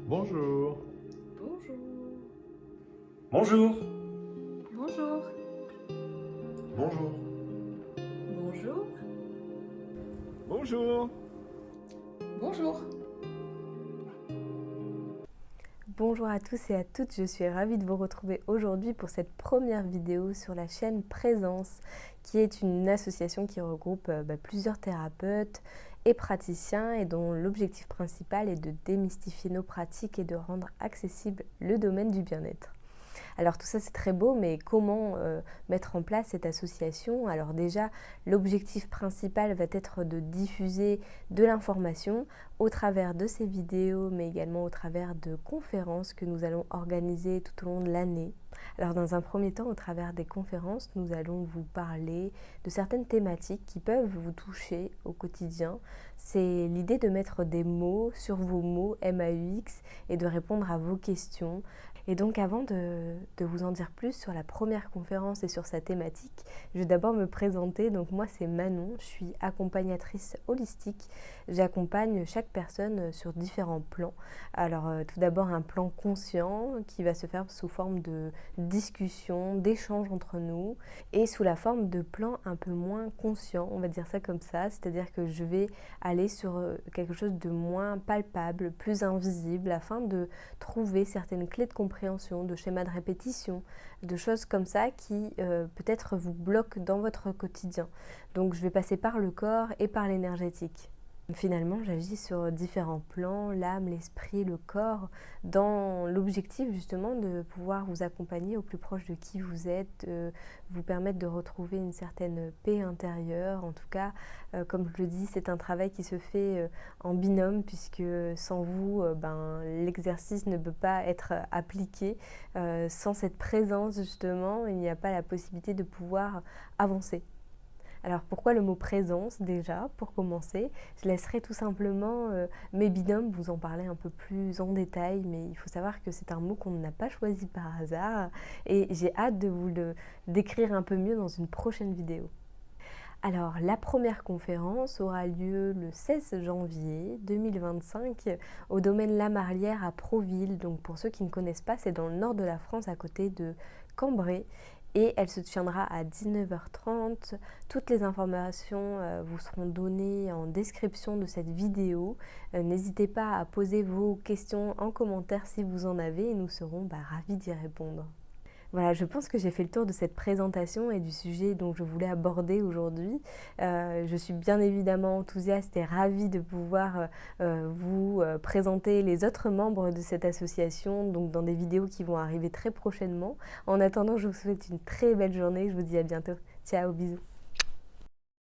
Bonjour. Bonjour. Bonjour. Bonjour. Bonjour. Bonjour. Bonjour. Bonjour. Bonjour à tous et à toutes, je suis ravie de vous retrouver aujourd'hui pour cette première vidéo sur la chaîne Présence, qui est une association qui regroupe plusieurs thérapeutes et praticiens et dont l'objectif principal est de démystifier nos pratiques et de rendre accessible le domaine du bien-être. Alors tout ça c'est très beau, mais comment mettre en place cette association? Alors déjà, l'objectif principal va être de diffuser de l'information au travers de ces vidéos, mais également au travers de conférences que nous allons organiser tout au long de l'année. Alors dans un premier temps, au travers des conférences, nous allons vous parler de certaines thématiques qui peuvent vous toucher au quotidien. C'est l'idée de mettre des mots sur vos mots MAUX et de répondre à vos questions. Et donc avant de vous en dire plus sur la première conférence et sur sa thématique, je vais d'abord me présenter. Donc moi c'est Manon, je suis accompagnatrice holistique. J'accompagne chaque personne sur différents plans. Alors tout d'abord un plan conscient qui va se faire sous forme de discussion, d'échange entre nous et sous la forme de plans un peu moins conscients, on va dire ça comme ça. C'est-à-dire que je vais aller sur quelque chose de moins palpable, plus invisible afin de trouver certaines clés de compréhension, de schémas de répétition, de choses comme ça qui peut-être vous bloquent dans votre quotidien. Donc je vais passer par le corps et par l'énergétique. Finalement, j'agis sur différents plans, l'âme, l'esprit, le corps, dans l'objectif justement de pouvoir vous accompagner au plus proche de qui vous êtes, vous permettre de retrouver une certaine paix intérieure. En tout cas, comme je le dis, c'est un travail qui se fait en binôme, puisque sans vous, l'exercice ne peut pas être appliqué. Sans cette présence justement, il n'y a pas la possibilité de pouvoir avancer. Alors pourquoi le mot présence déjà, pour commencer? Je laisserai tout simplement mes binômes vous en parler un peu plus en détail, mais il faut savoir que c'est un mot qu'on n'a pas choisi par hasard et j'ai hâte de vous le décrire un peu mieux dans une prochaine vidéo. Alors la première conférence aura lieu le 16 janvier 2025 au domaine La Marlière à Proville. Donc pour ceux qui ne connaissent pas, c'est dans le nord de la France à côté de Cambrai. Et elle se tiendra à 19h30. Toutes les informations vous seront données en description de cette vidéo. N'hésitez pas à poser vos questions en commentaire si vous en avez et nous serons ravis d'y répondre. Voilà, je pense que j'ai fait le tour de cette présentation et du sujet dont je voulais aborder aujourd'hui. Je suis bien évidemment enthousiaste et ravie de pouvoir vous présenter les autres membres de cette association, donc dans des vidéos qui vont arriver très prochainement. En attendant, je vous souhaite une très belle journée. Je vous dis à bientôt. Ciao, bisous.